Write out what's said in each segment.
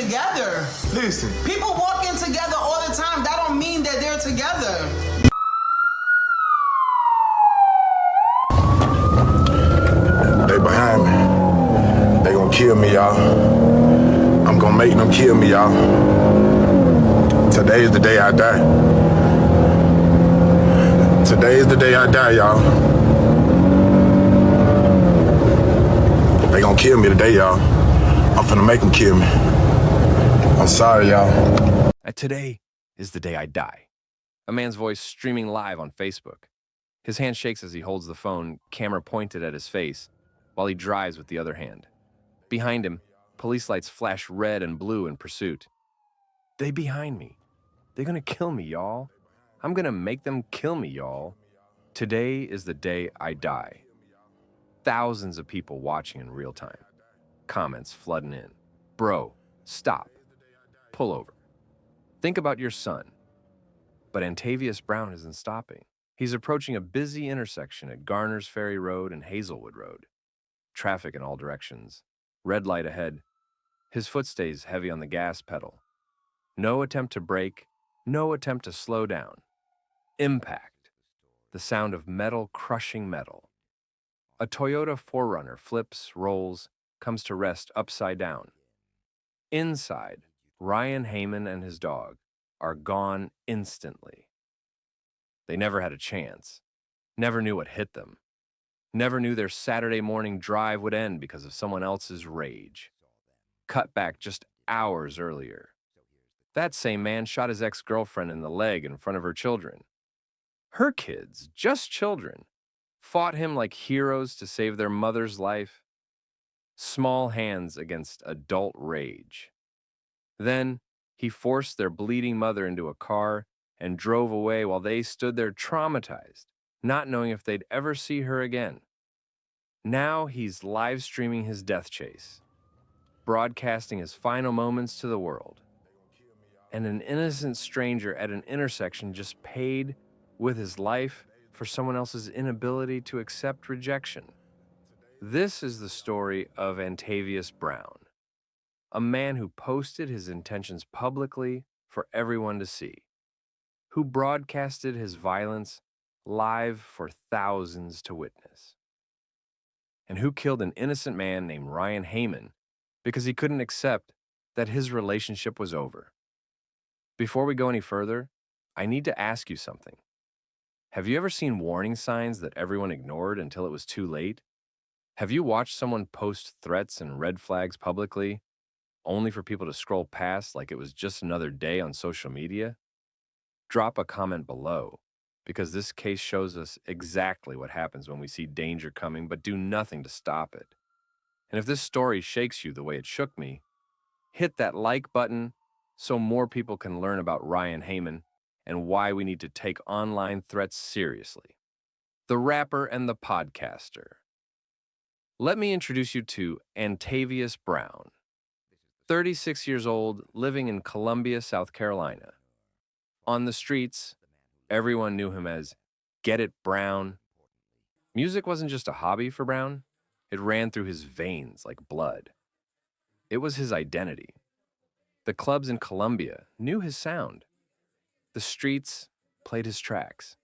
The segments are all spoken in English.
together. Listen. People walk in together all the time. That don't mean that they're together. They behind me. They gonna kill me, y'all. I'm gonna make them kill me, y'all. Today is the day I die. Today is the day I die, y'all. They gonna kill me today, y'all. I'm finna make them kill me. I'm sorry, y'all. Today is the day I die. A man's voice streaming live on Facebook. His hand shakes as he holds the phone, camera pointed at his face, while he drives with the other hand. Behind him, police lights flash red and blue in pursuit. They behind me. They're gonna kill me, y'all. I'm gonna make them kill me, y'all. Today is the day I die. Thousands of people watching in real time. Comments flooding in. Bro, stop. Pull over. Think about your son. But Antavius Brown isn't stopping. He's approaching a busy intersection at Garner's Ferry Road and Hazelwood Road. Traffic in all directions. Red light ahead. His foot stays heavy on the gas pedal. No attempt to brake, no attempt to slow down. Impact. The sound of metal crushing metal. A Toyota 4Runner flips, rolls, comes to rest upside down. Inside, Ryan Heyman and his dog are gone instantly. They never had a chance, never knew what hit them, never knew their Saturday morning drive would end because of someone else's rage. Cut back just hours earlier. That same man shot his ex-girlfriend in the leg in front of her children. Her kids, just children, fought him like heroes to save their mother's life. Small hands against adult rage. Then he forced their bleeding mother into a car and drove away while they stood there traumatized, not knowing if they'd ever see her again. Now he's live streaming his death chase, broadcasting his final moments to the world. And an innocent stranger at an intersection just paid with his life for someone else's inability to accept rejection. This is the story of Antavius Brown, a man who posted his intentions publicly for everyone to see, who broadcasted his violence live for thousands to witness, and who killed an innocent man named Ryan Heyman because he couldn't accept that his relationship was over. Before we go any further, I need to ask you something. Have you ever seen warning signs that everyone ignored until it was too late? Have you watched someone post threats and red flags publicly, only for people to scroll past like it was just another day on social media? Drop a comment below, because this case shows us exactly what happens when we see danger coming but do nothing to stop it. And if this story shakes you the way it shook me, hit that like button so more people can learn about Ryan Heyman and why we need to take online threats seriously. The rapper and the podcaster. Let me introduce you to Antavius Brown, 36 years old, living in Columbia, South Carolina. On the streets, everyone knew him as Get It Brown. Music wasn't just a hobby for Brown. It ran through his veins like blood. It was his identity. The clubs in Columbia knew his sound. The streets played his tracks.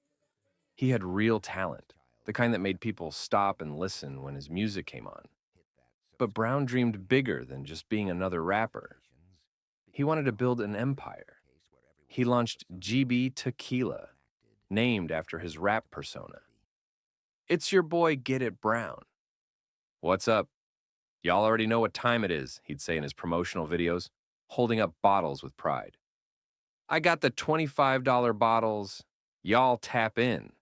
He had real talent, the kind that made people stop and listen when his music came on. But Brown dreamed bigger than just being another rapper. He wanted to build an empire. He launched GB Tequila, named after his rap persona. It's your boy Get It Brown. What's up? Y'all already know what time it is, he'd say in his promotional videos, holding up bottles with pride. I got the $25 bottles. Y'all tap in.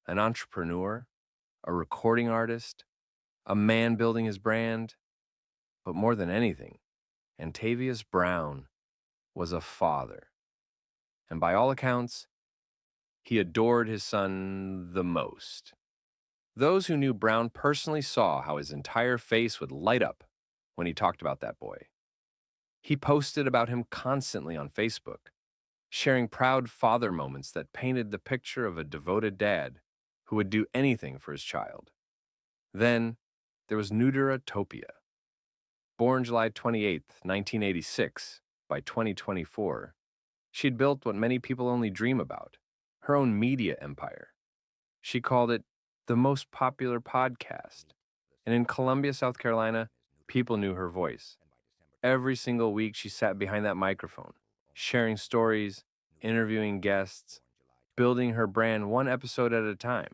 An entrepreneur, a recording artist, a man building his brand. But more than anything, Antavius Brown was a father. And by all accounts, he adored his son the most. Those who knew Brown personally saw how his entire face would light up when he talked about that boy. He posted about him constantly on Facebook, sharing proud father moments that painted the picture of a devoted dad who would do anything for his child. Then there was Topia. Born July 28th, 1986, by 2024, she'd built what many people only dream about, her own media empire. She called it the most popular podcast. And in Columbia, South Carolina, people knew her voice. Every single week, she sat behind that microphone, sharing stories, interviewing guests, building her brand one episode at a time.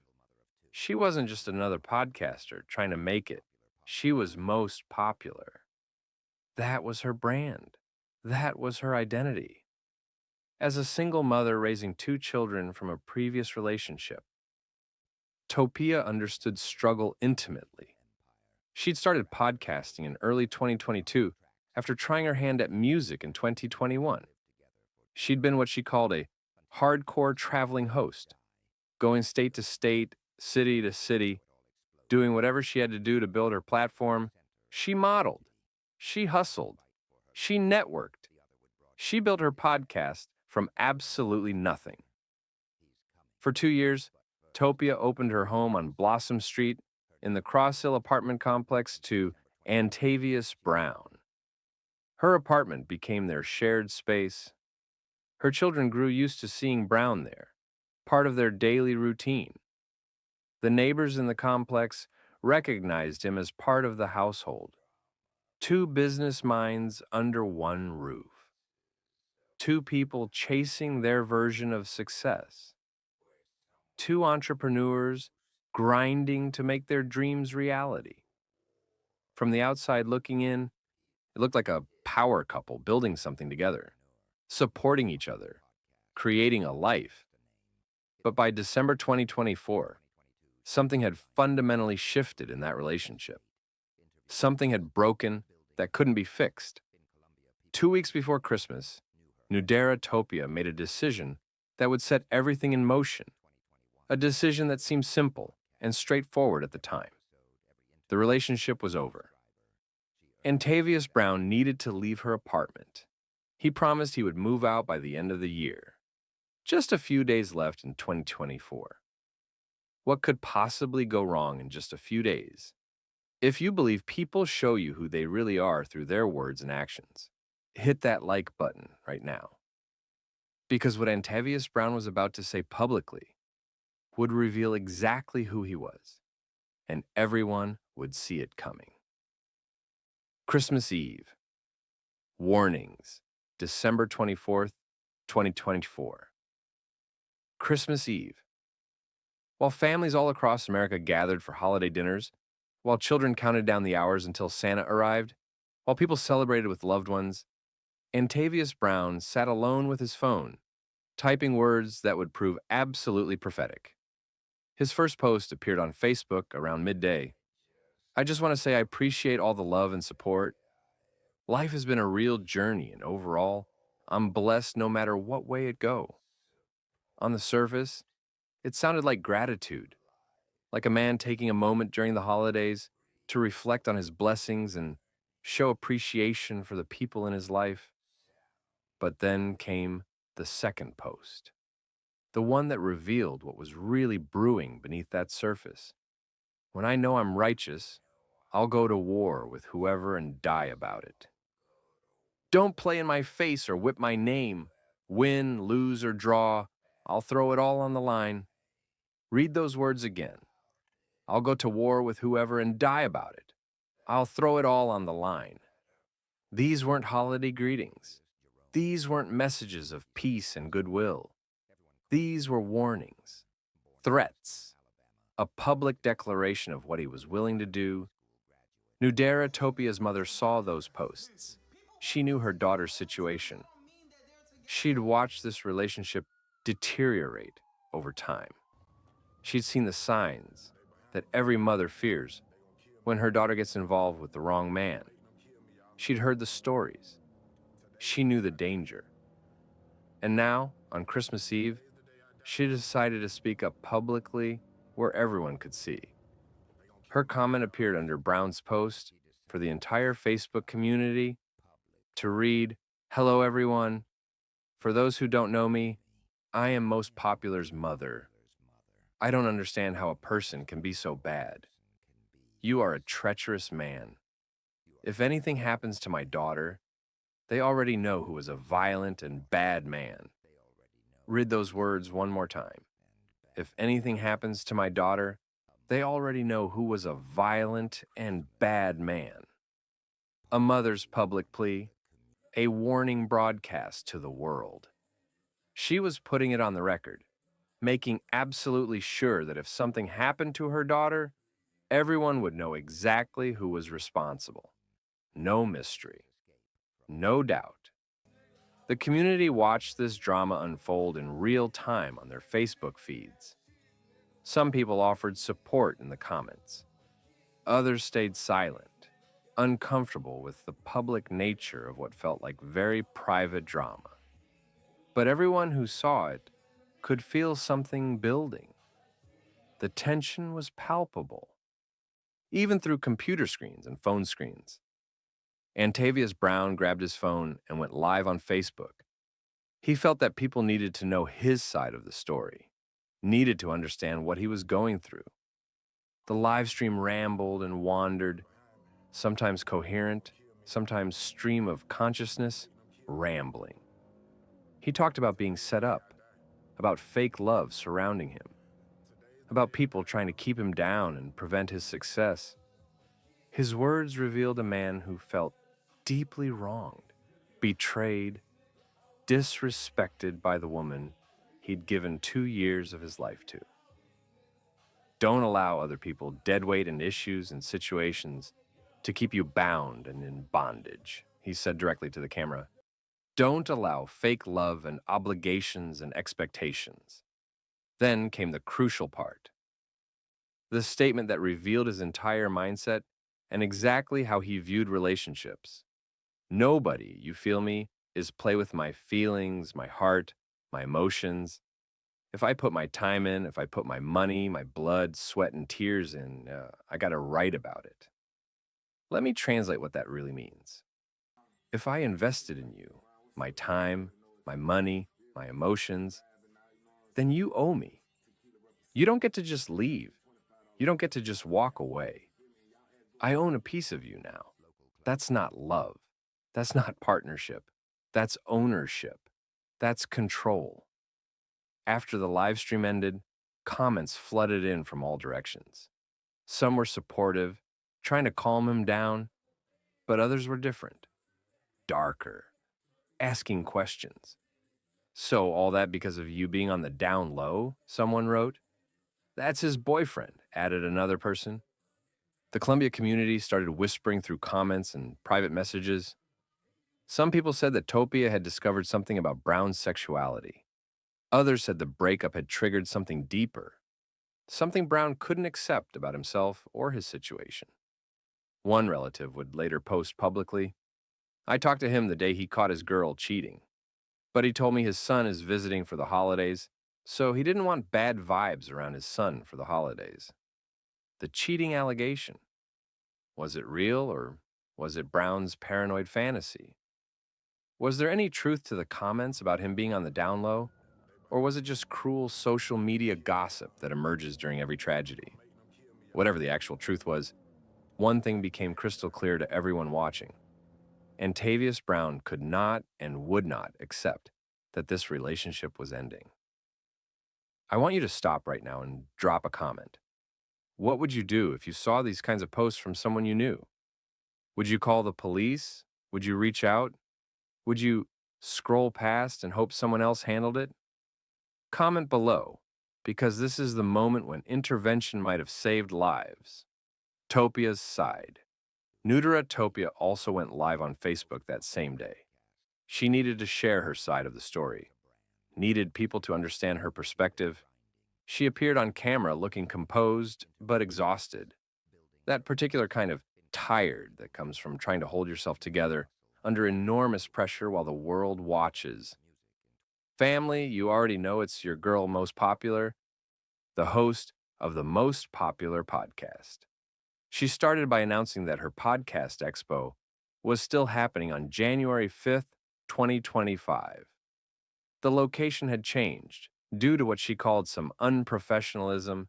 She wasn't just another podcaster trying to make it. She was most popular. That was her brand. That was her identity. As a single mother raising 2 children from a previous relationship, Topia understood struggle intimately. She'd started podcasting in early 2022 after trying her hand at music in 2021. She'd been what she called a hardcore traveling host, going state to state, city to city, doing whatever she had to do to build her platform. She modeled, she hustled, she networked. She built her podcast from absolutely nothing. For 2 years, Topia opened her home on Blossom Street in the Cross Hill apartment complex to Antavius Brown. Her apartment became their shared space. Her children grew used to seeing Brown there, part of their daily routine. The neighbors in the complex recognized him as part of the household. 2 business minds under one roof. 2 people chasing their version of success. 2 entrepreneurs grinding to make their dreams reality. From the outside looking in, it looked like a power couple building something together, supporting each other, creating a life. But by December 2024, something had fundamentally shifted in that relationship. Something had broken that couldn't be fixed. 2 weeks before Christmas, Nudera Topia made a decision that would set everything in motion. A decision that seemed simple and straightforward at the time. The relationship was over. Antavius Brown needed to leave her apartment. He promised he would move out by the end of the year. Just a few days left in 2024. What could possibly go wrong in just a few days? If you believe people show you who they really are through their words and actions, hit that like button right now. Because what Antavius Brown was about to say publicly would reveal exactly who he was, and everyone would see it coming. Christmas Eve. Warnings. December 24th, 2024. Christmas Eve. While families all across America gathered for holiday dinners, while children counted down the hours until Santa arrived, while people celebrated with loved ones, Antavius Brown sat alone with his phone, typing words that would prove absolutely prophetic. His first post appeared on Facebook around midday. I just want to say I appreciate all the love and support. Life has been a real journey, and overall, I'm blessed no matter what way it go. On the surface, it sounded like gratitude, like a man taking a moment during the holidays to reflect on his blessings and show appreciation for the people in his life. But then came the second post, the one that revealed what was really brewing beneath that surface. When I know I'm righteous, I'll go to war with whoever and die about it. Don't play in my face or whip my name. Win, lose, or draw, I'll throw it all on the line. Read those words again. I'll go to war with whoever and die about it. I'll throw it all on the line. These weren't holiday greetings. These weren't messages of peace and goodwill. These were warnings, threats, a public declaration of what he was willing to do. Nudera Topia's mother saw those posts. She knew her daughter's situation. She'd watched this relationship deteriorate over time. She'd seen the signs that every mother fears when her daughter gets involved with the wrong man. She'd heard the stories. She knew the danger. And now, on Christmas Eve, she decided to speak up publicly where everyone could see. Her comment appeared under Brown's post for the entire Facebook community to read, "Hello everyone. For those who don't know me, I am Most Popular's mother. I don't understand how a person can be so bad. You are a treacherous man. If anything happens to my daughter, they already know who is a violent and bad man. Read those words one more time. If anything happens to my daughter, they already know who was a violent and bad man. A mother's public plea, a warning broadcast to the world. She was putting it on the record, making absolutely sure that if something happened to her daughter, everyone would know exactly who was responsible. No mystery, no doubt. The community watched this drama unfold in real time on their Facebook feeds. Some people offered support in the comments. Others stayed silent, uncomfortable with the public nature of what felt like very private drama. But everyone who saw it could feel something building. The tension was palpable, even through computer screens and phone screens. Antavius Brown grabbed his phone and went live on Facebook. He felt that people needed to know his side of the story, needed to understand what he was going through. The live stream rambled and wandered, sometimes coherent, sometimes stream of consciousness, rambling. He talked about being set up, about fake love surrounding him, about people trying to keep him down and prevent his success. His words revealed a man who felt deeply wronged, betrayed, disrespected by the woman he'd given 2 years of his life to. Don't allow other people deadweight in issues and situations to keep you bound and in bondage, he said directly to the camera. Don't allow fake love and obligations and expectations. Then came the crucial part. The statement that revealed his entire mindset and exactly how he viewed relationships. Nobody, you feel me, is play with my feelings, my heart, my emotions. If I put my time in, if I put my money, my blood, sweat, and tears in, I gotta write about it. Let me translate what that really means. If I invested in you, my time, my money, my emotions, then you owe me. You don't get to just leave. You don't get to just walk away. I own a piece of you now. That's not love. That's not partnership. That's ownership. That's control. After the live stream ended, comments flooded in from all directions. Some were supportive, trying to calm him down, but others were different, darker, asking questions. So all that because of you being on the down low, someone wrote? That's his boyfriend, added another person. The Columbia community started whispering through comments and private messages. Some people said that Topia had discovered something about Brown's sexuality. Others said the breakup had triggered something deeper, something Brown couldn't accept about himself or his situation. One relative would later post publicly, I talked to him the day he caught his girl cheating, but he told me his son is visiting for the holidays, so he didn't want bad vibes around his son for the holidays. The cheating allegation. Was it real or was it Brown's paranoid fantasy? Was there any truth to the comments about him being on the down low? Or was it just cruel social media gossip that emerges during every tragedy? Whatever the actual truth was, one thing became crystal clear to everyone watching. Antavius Brown could not and would not accept that this relationship was ending. I want you to stop right now and drop a comment. What would you do if you saw these kinds of posts from someone you knew? Would you call the police? Would you reach out? Would you scroll past and hope someone else handled it? Comment below, because this is the moment when intervention might have saved lives. Topia's side. Nudura Topia also went live on Facebook that same day. She needed to share her side of the story, needed people to understand her perspective. She appeared on camera looking composed but exhausted. That particular kind of tired that comes from trying to hold yourself together under enormous pressure while the world watches. Family, you already know it's your girl Most Popular, the host of the most popular podcast. She started by announcing that her podcast expo was still happening on January 5th, 2025. The location had changed due to what she called some unprofessionalism,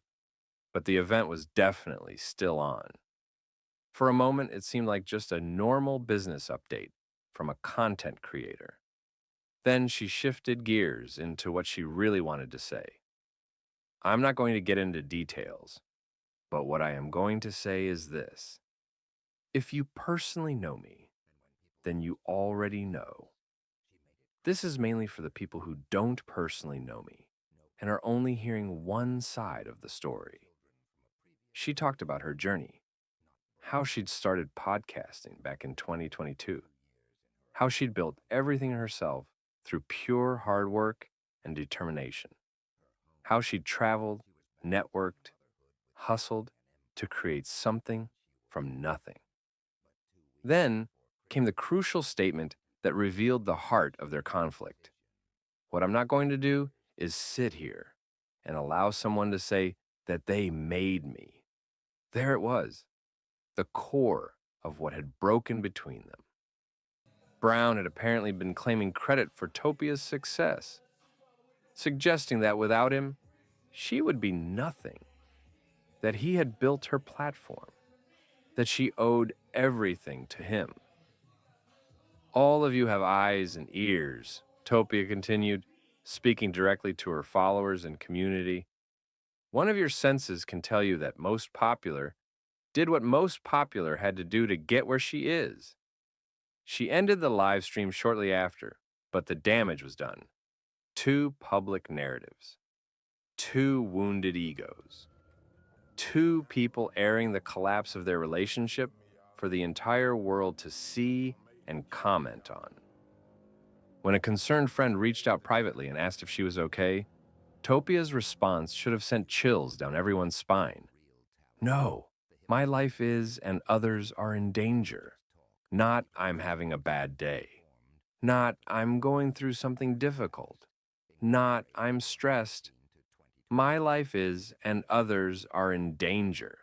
but the event was definitely still on. For a moment, it seemed like just a normal business update from a content creator. Then she shifted gears into what she really wanted to say. I'm not going to get into details, but what I am going to say is this. If you personally know me, then you already know. This is mainly for the people who don't personally know me and are only hearing one side of the story. She talked about her journey, how she'd started podcasting back in 2022, how she'd built everything herself through pure hard work and determination, how she'd traveled, networked, hustled to create something from nothing. Then came the crucial statement that revealed the heart of their conflict. What I'm not going to do is sit here and allow someone to say that they made me. There it was, the core of what had broken between them. Brown had apparently been claiming credit for Topia's success, suggesting that without him, she would be nothing, that he had built her platform, that she owed everything to him. All of you have eyes and ears, Topia continued, speaking directly to her followers and community. One of your senses can tell you that Most Popular did what Most Popular had to do to get where she is. She ended the live stream shortly after, but the damage was done. 2 public narratives, 2 wounded egos, 2 people airing the collapse of their relationship for the entire world to see and comment on. When a concerned friend reached out privately and asked if she was okay, Topia's response should have sent chills down everyone's spine. No, my life is and others are in danger. Not I'm having a bad day. Not I'm going through something difficult. Not I'm stressed. My life is and others are in danger.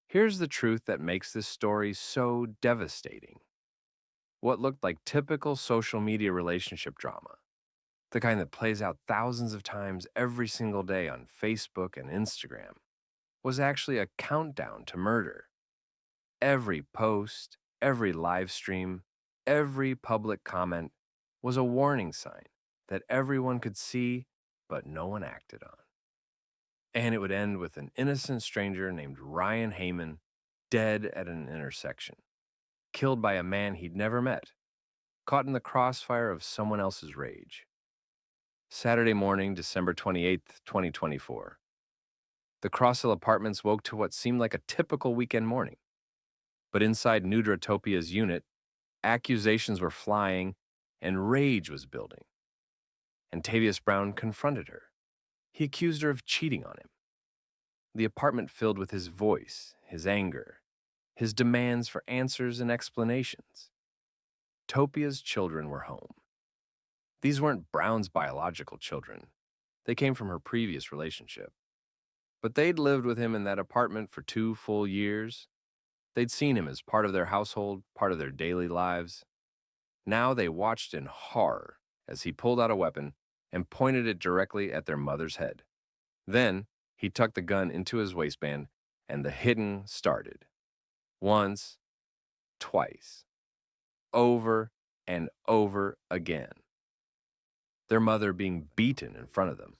Here's the truth that makes this story so devastating. What looked like typical social media relationship drama, the kind that plays out thousands of times every single day on Facebook and Instagram, was actually a countdown to murder. Every post, every live stream, every public comment was a warning sign that everyone could see, but no one acted on. And it would end with an innocent stranger named Ryan Heyman dead at an intersection, killed by a man he'd never met, caught in the crossfire of someone else's rage. Saturday morning, December 28th, 2024. The Crosshill Apartments woke to what seemed like a typical weekend morning. But inside Topia's unit, accusations were flying and rage was building. And Tavius Brown confronted her. He accused her of cheating on him. The apartment filled with his voice, his anger, his demands for answers and explanations. Topia's children were home. These weren't Brown's biological children. They came from her previous relationship. But they'd lived with him in that apartment for 2 full years. They'd seen him as part of their household, part of their daily lives. Now they watched in horror as he pulled out a weapon and pointed it directly at their mother's head. Then he tucked the gun into his waistband and the hitting started. Once, twice, over and over again. Their mother being beaten in front of them.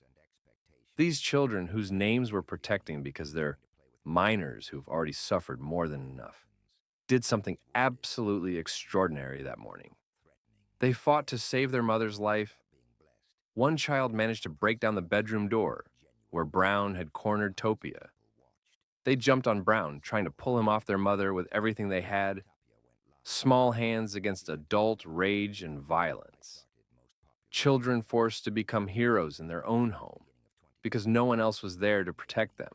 These children whose names we're protecting because they're minors who've already suffered more than enough, did something absolutely extraordinary that morning. They fought to save their mother's life. One child managed to break down the bedroom door where Brown had cornered Topia. They jumped on Brown, trying to pull him off their mother with everything they had. Small hands against adult rage and violence. Children forced to become heroes in their own home because no one else was there to protect them.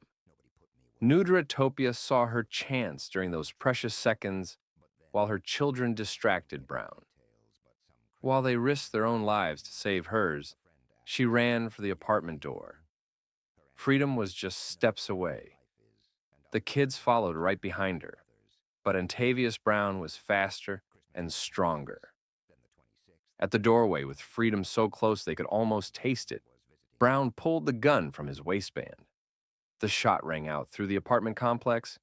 Topia saw her chance during those precious seconds while her children distracted Brown. While they risked their own lives to save hers, she ran for the apartment door. Freedom was just steps away. The kids followed right behind her, but Antavius Brown was faster and stronger. At the doorway, with freedom so close they could almost taste it, Brown pulled the gun from his waistband. The shot rang out through the apartment complex.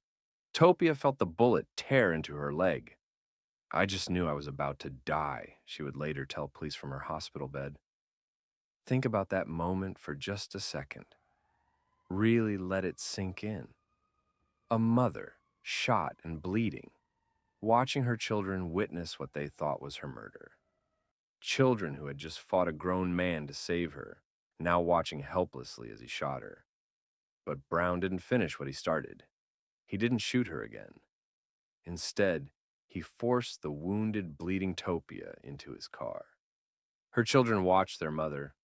Topia felt the bullet tear into her leg. "I just knew I was about to die," she would later tell police from her hospital bed. Think about that moment for just a second. Really let it sink in. A mother, shot and bleeding, watching her children witness what they thought was her murder. Children who had just fought a grown man to save her, now watching helplessly as he shot her. But Brown didn't finish what he started. He didn't shoot her again. Instead, he forced the wounded, bleeding Topia into his car. Her children watched their mother,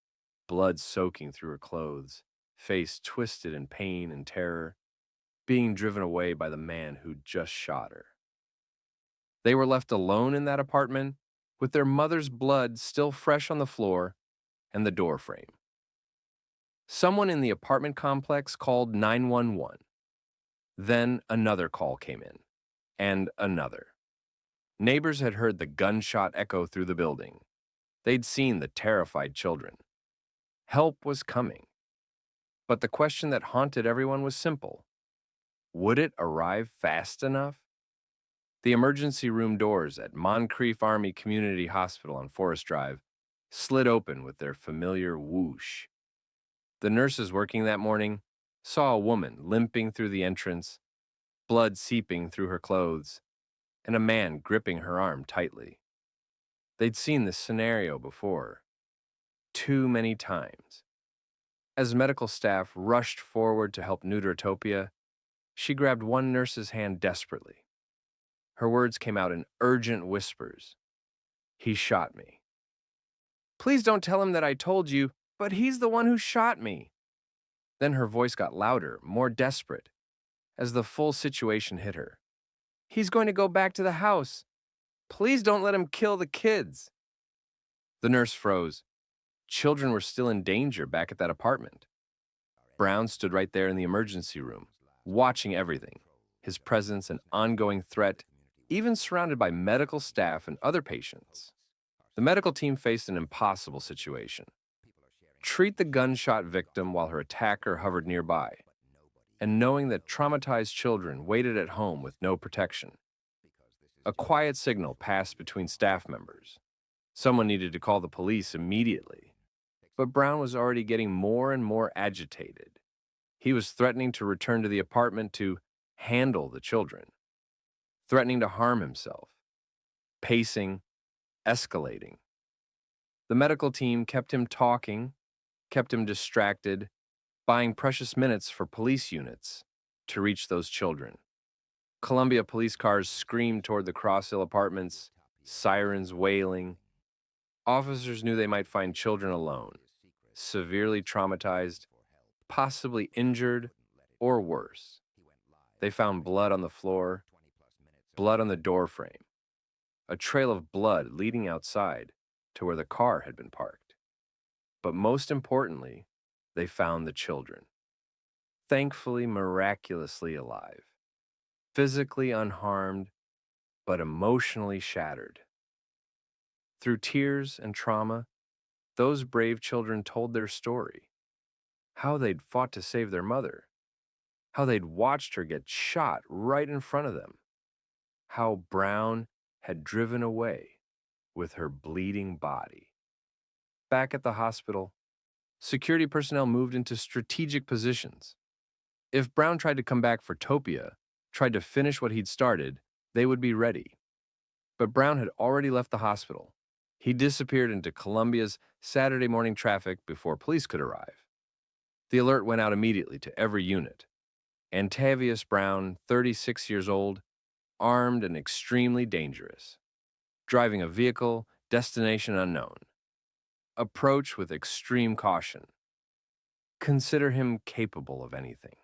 blood soaking through her clothes, face twisted in pain and terror, being driven away by the man who'd just shot her. They were left alone in that apartment, with their mother's blood still fresh on the floor and the door frame. Someone in the apartment complex called 911. Then another call came in, and another. Neighbors had heard the gunshot echo through the building. They'd seen the terrified children. Help was coming. But the question that haunted everyone was simple. Would it arrive fast enough? The emergency room doors at Moncrief Army Community Hospital on Forest Drive slid open with their familiar whoosh. The nurses working that morning saw a woman limping through the entrance, blood seeping through her clothes, and a man gripping her arm tightly. They'd seen this scenario before, too many times. As medical staff rushed forward to help neuter Topia, she grabbed one nurse's hand desperately. Her words came out in urgent whispers. "He shot me." "Please don't tell him that I told you, but he's the one who shot me." Then her voice got louder, more desperate, as the full situation hit her. "He's going to go back to the house. Please don't let him kill the kids." The nurse froze. Children were still in danger back at that apartment. Brown stood right there in the emergency room, watching everything, his presence an ongoing threat, even surrounded by medical staff and other patients. The medical team faced an impossible situation. Treat the gunshot victim while her attacker hovered nearby, and knowing that traumatized children waited at home with no protection. A quiet signal passed between staff members. Someone needed to call the police immediately. But Brown was already getting more and more agitated. He was threatening to return to the apartment to handle the children, threatening to harm himself, pacing, escalating. The medical team kept him talking, kept him distracted, buying precious minutes for police units to reach those children. Columbia police cars screamed toward the Cross Hill apartments, sirens wailing. Officers knew they might find children alone, severely traumatized, possibly injured, or worse. They found blood on the floor, blood on the door frame, a trail of blood leading outside to where the car had been parked. But most importantly, they found the children, thankfully miraculously alive, physically unharmed, but emotionally shattered. Through tears and trauma, those brave children told their story, how they'd fought to save their mother, how they'd watched her get shot right in front of them, how Brown had driven away with her bleeding body. Back at the hospital, security personnel moved into strategic positions. If Brown tried to come back for Topia, tried to finish what he'd started, they would be ready. But Brown had already left the hospital. He disappeared into Columbia's Saturday morning traffic before police could arrive. The alert went out immediately to every unit. Antavius Brown, 36 years old, armed and extremely dangerous. Driving a vehicle, destination unknown. Approach with extreme caution. Consider him capable of anything.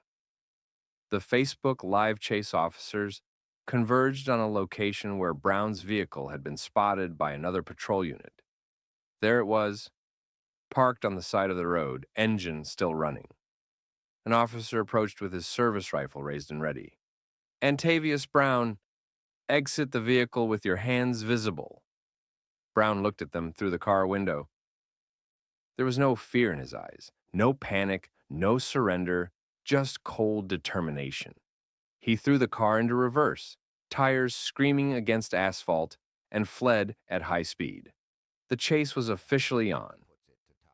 The Facebook live chase officers converged on a location where Brown's vehicle had been spotted by another patrol unit. There it was, parked on the side of the road, engine still running. An officer approached with his service rifle raised and ready. "Antavius Brown, exit the vehicle with your hands visible." Brown looked at them through the car window. There was no fear in his eyes, no panic, no surrender, just cold determination. He threw the car into reverse, tires screaming against asphalt, and fled at high speed. The chase was officially on.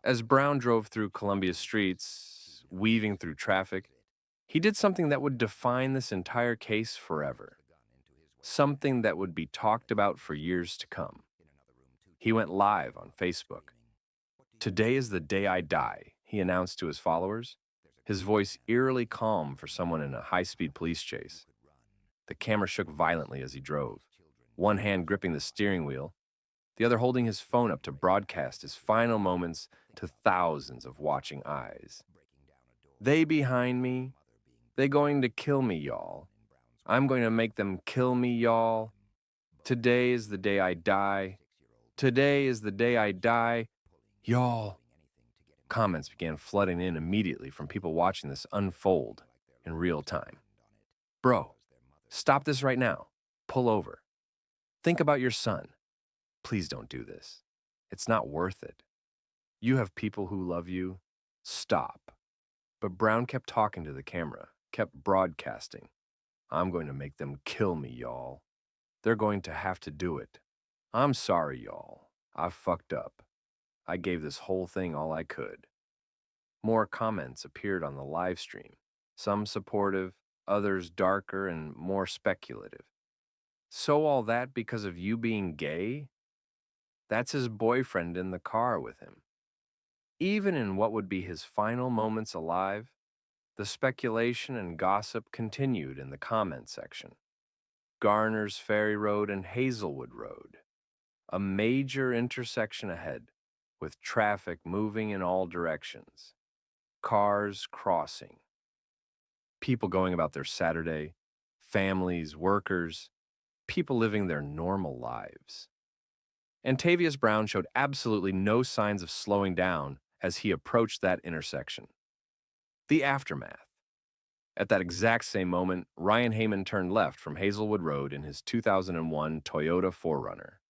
As Brown drove through Columbia's streets, weaving through traffic, he did something that would define this entire case forever. Something that would be talked about for years to come. He went live on Facebook. "Today is the day I die," he announced to his followers, his voice eerily calm for someone in a high-speed police chase. The camera shook violently as he drove, one hand gripping the steering wheel, the other holding his phone up to broadcast his final moments to thousands of watching eyes. "They behind me, they going to kill me, y'all. I'm going to make them kill me, y'all. Today is the day I die. Today is the day I die, y'all." Comments began flooding in immediately from people watching this unfold in real time. "Bro, stop this right now. Pull over. Think about your son. Please don't do this. It's not worth it. You have people who love you. Stop." But Brown kept talking to the camera, kept broadcasting. "I'm going to make them kill me, y'all. They're going to have to do it. I'm sorry, y'all. I fucked up. I gave this whole thing all I could." More comments appeared on the live stream, some supportive, others darker and more speculative. "So all that because of you being gay? That's his boyfriend in the car with him." Even in what would be his final moments alive, the speculation and gossip continued in the comment section. Garner's Ferry Road and Hazelwood Road, a major intersection ahead, with traffic moving in all directions, cars crossing, people going about their Saturday, families, workers, people living their normal lives. Antavius Brown showed absolutely no signs of slowing down as he approached that intersection. The aftermath. At that exact same moment, Ryan Heyman turned left from Hazelwood Road in his 2001 Toyota 4Runner.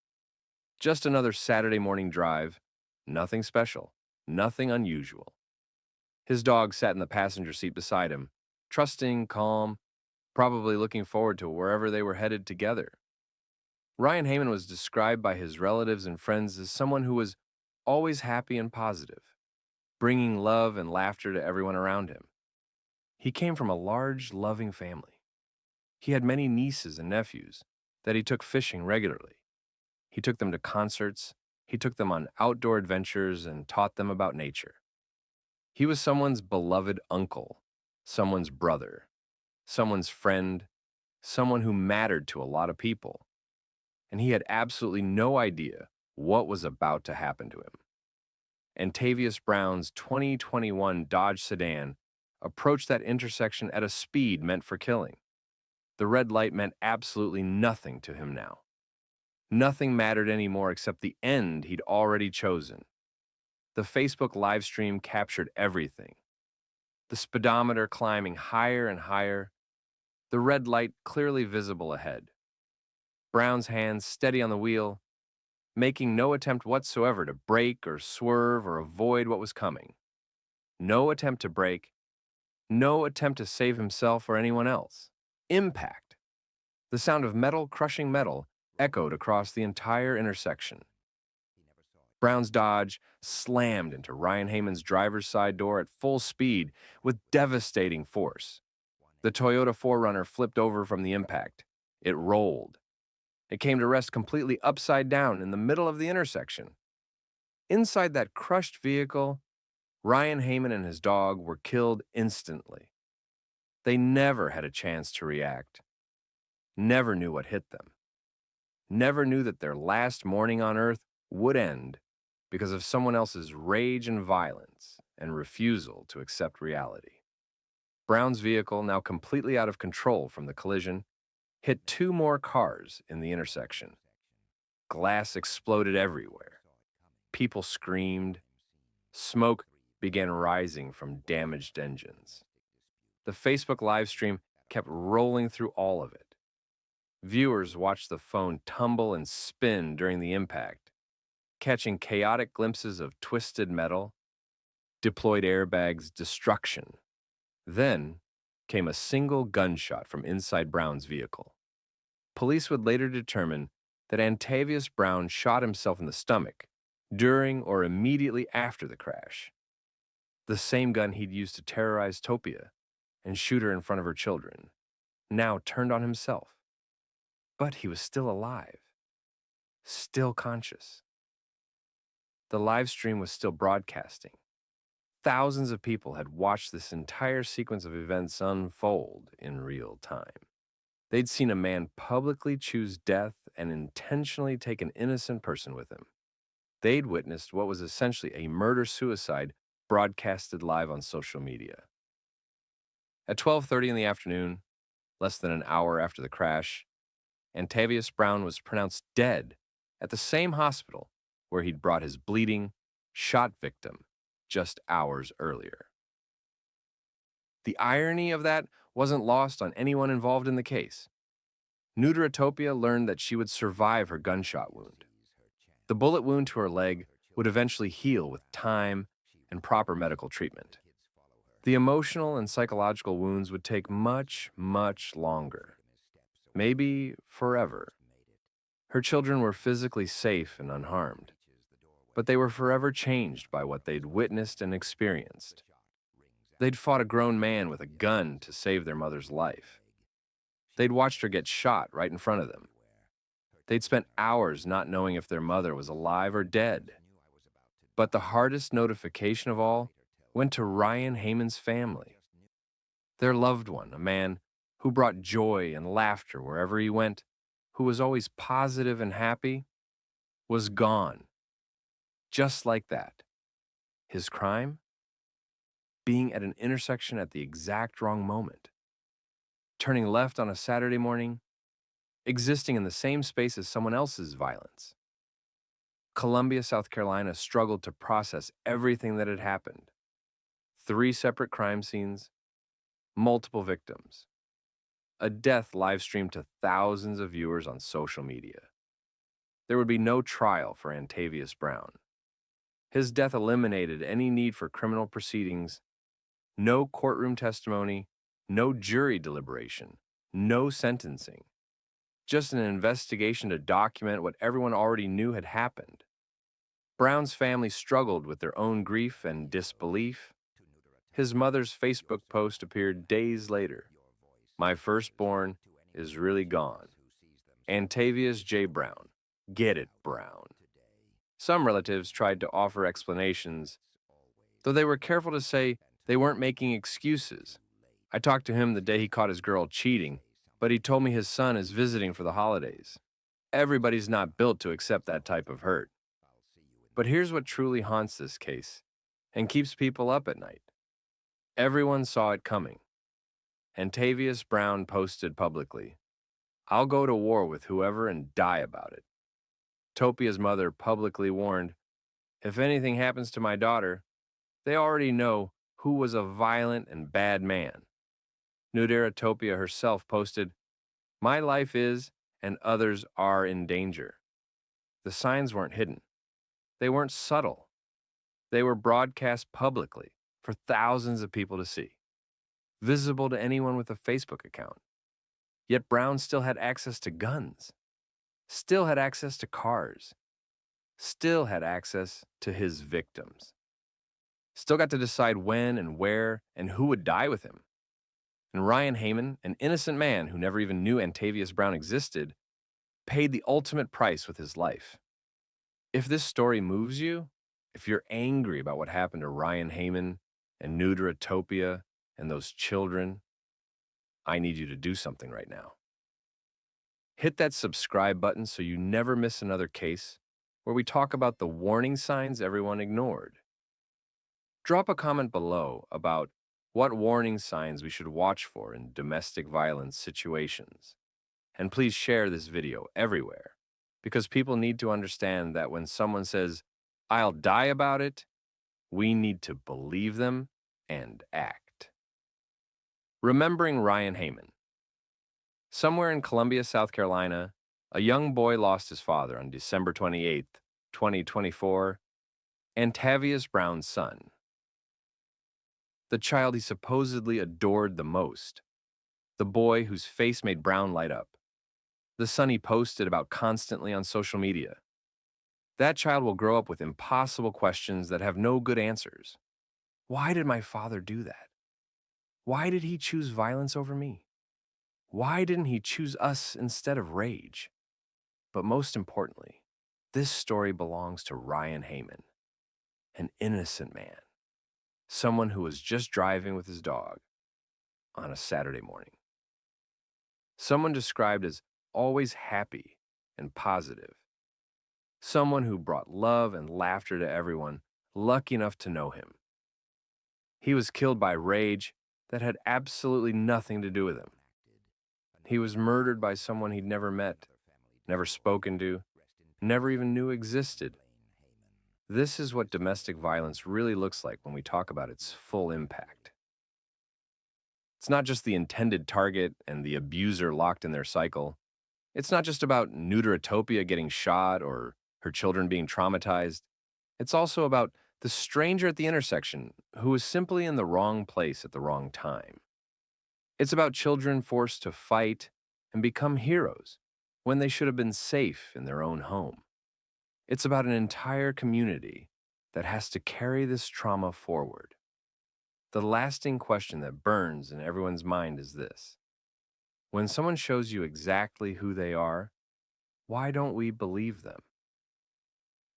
Just another Saturday morning drive, nothing special, nothing unusual. His dog sat in the passenger seat beside him, trusting, calm, probably looking forward to wherever they were headed together. Ryan Heyman was described by his relatives and friends as someone who was always happy and positive, bringing love and laughter to everyone around him. He came from a large, loving family. He had many nieces and nephews that he took fishing regularly. He took them to concerts, he took them on outdoor adventures and taught them about nature. He was someone's beloved uncle, someone's brother, someone's friend, someone who mattered to a lot of people. And he had absolutely no idea what was about to happen to him. Antavius Brown's 2021 Dodge sedan approached that intersection at a speed meant for killing. The red light meant absolutely nothing to him now. Nothing mattered anymore except the end he'd already chosen. The Facebook live stream captured everything. The speedometer climbing higher and higher, the red light clearly visible ahead. Brown's hands steady on the wheel, making no attempt whatsoever to brake or swerve or avoid what was coming. No attempt to brake, no attempt to save himself or anyone else. Impact. The sound of metal crushing metal echoed across the entire intersection. Brown's Dodge slammed into Ryan Heyman's driver's side door at full speed with devastating force. The Toyota 4Runner flipped over from the impact. It rolled. It came to rest completely upside down in the middle of the intersection. Inside that crushed vehicle, Ryan Heyman and his dog were killed instantly. They never had a chance to react. Never knew what hit them. Never knew that their last morning on Earth would end because of someone else's rage and violence and refusal to accept reality. Brown's vehicle, now completely out of control from the collision, hit two more cars in the intersection. Glass exploded everywhere. People screamed. Smoke began rising from damaged engines. The Facebook live stream kept rolling through all of it. Viewers watched the phone tumble and spin during the impact, catching chaotic glimpses of twisted metal, deployed airbags, destruction. Then, came a single gunshot from inside Brown's vehicle. Police would later determine that Antavius Brown shot himself in the stomach during or immediately after the crash. The same gun he'd used to terrorize Topia and shoot her in front of her children, now turned on himself. But he was still alive, still conscious. The live stream was still broadcasting. Thousands of people had watched this entire sequence of events unfold in real time. They'd seen a man publicly choose death and intentionally take an innocent person with him. They'd witnessed what was essentially a murder-suicide broadcasted live on social media. At 12:30 in the afternoon, less than an hour after the crash, Antavius Brown was pronounced dead at the same hospital where he'd brought his bleeding, shot victim just hours earlier. The irony of that wasn't lost on anyone involved in the case. Topia learned that she would survive her gunshot wound. The bullet wound to her leg would eventually heal with time and proper medical treatment. The emotional and psychological wounds would take much, much longer. Maybe forever. Her children were physically safe and unharmed, but they were forever changed by what they'd witnessed and experienced. They'd fought a grown man with a gun to save their mother's life. They'd watched her get shot right in front of them. They'd spent hours not knowing if their mother was alive or dead. But the hardest notification of all went to Ryan Heyman's family. Their loved one, a man who brought joy and laughter wherever he went, who was always positive and happy, was gone. Just like that. His crime? Being at an intersection at the exact wrong moment. Turning left on a Saturday morning, existing in the same space as someone else's violence. Columbia, South Carolina struggled to process everything that had happened. 3 separate crime scenes, multiple victims, a death live streamed to thousands of viewers on social media. There would be no trial for Antavius Brown. His death eliminated any need for criminal proceedings, no courtroom testimony, no jury deliberation, no sentencing. Just an investigation to document what everyone already knew had happened. Brown's family struggled with their own grief and disbelief. His mother's Facebook post appeared days later. "My firstborn is really gone. Antavius J. Brown. Get it, Brown." Some relatives tried to offer explanations, though they were careful to say they weren't making excuses. I talked to him the day he caught his girl cheating, but he told me his son is visiting for the holidays. Everybody's not built to accept that type of hurt. But here's what truly haunts this case and keeps people up at night. Everyone saw it coming. Antavius Brown posted publicly, "I'll go to war with whoever and die about it." Topia's mother publicly warned, "If anything happens to my daughter, they already know who was a violent and bad man." Topia herself posted, "My life is, and others are in danger." The signs weren't hidden. They weren't subtle. They were broadcast publicly for thousands of people to see, visible to anyone with a Facebook account. Yet Brown still had access to guns, still had access to cars, still had access to his victims, still got to decide when and where and who would die with him. And Ryan Heyman, an innocent man who never even knew Antavius Brown existed, paid the ultimate price with his life. If this story moves you, if you're angry about what happened to Ryan Heyman and Topia and those children, I need you to do something right now. Hit that subscribe button so you never miss another case where we talk about the warning signs everyone ignored. Drop a comment below about what warning signs we should watch for in domestic violence situations. And please share this video everywhere, because people need to understand that when someone says, "I'll die about it," we need to believe them and act. Remembering Ryan Heyman. Somewhere in Columbia, South Carolina, a young boy lost his father on December 28, 2024, Antavius Brown's son. the child he supposedly adored the most, the boy whose face made Brown light up, the son he posted about constantly on social media. That child will grow up with impossible questions that have no good answers. Why did my father do that? Why did he choose violence over me? Why didn't he choose us instead of rage? But most importantly, this story belongs to Ryan Heyman, an innocent man, someone who was just driving with his dog on a Saturday morning. Someone described as always happy and positive. Someone who brought love and laughter to everyone lucky enough to know him. He was killed by rage that had absolutely nothing to do with him. He was murdered by someone he'd never met, never spoken to, never even knew existed. This is what domestic violence really looks like when we talk about its full impact. It's not just the intended target and the abuser locked in their cycle. It's not just about Topia getting shot or her children being traumatized. It's also about the stranger at the intersection who was simply in the wrong place at the wrong time. It's about children forced to fight and become heroes when they should have been safe in their own home. It's about an entire community that has to carry this trauma forward. The lasting question that burns in everyone's mind is this: when someone shows you exactly who they are, why don't we believe them?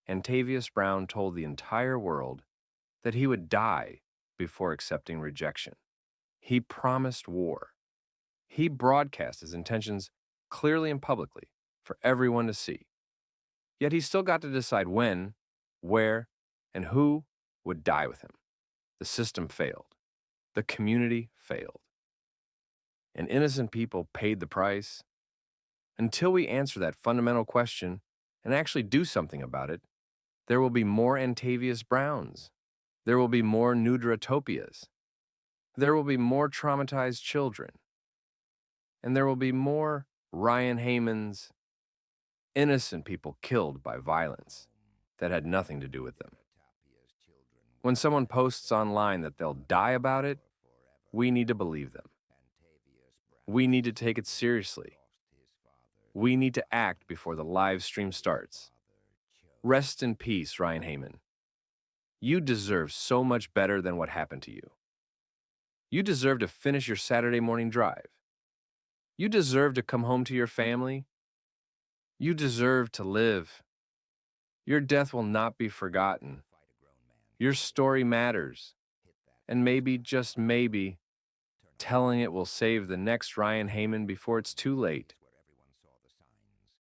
Antavius Brown told the entire world that he would die before accepting rejection. He promised war. He broadcast his intentions clearly and publicly for everyone to see. Yet he still got to decide when, where, and who would die with him. The system failed. The community failed. And innocent people paid the price. Until we answer that fundamental question and actually do something about it, there will be more Antavius Browns. There will be more Topias. There will be more traumatized children. And there will be more Ryan Heymans, innocent people killed by violence that had nothing to do with them. When someone posts online that they'll die about it, we need to believe them. We need to take it seriously. We need to act before the live stream starts. Rest in peace, Ryan Heyman. You deserve so much better than what happened to you. You deserve to finish your Saturday morning drive. You deserve to come home to your family. You deserve to live. Your death will not be forgotten. Your story matters. And maybe, just maybe, telling it will save the next Ryan Heyman before it's too late.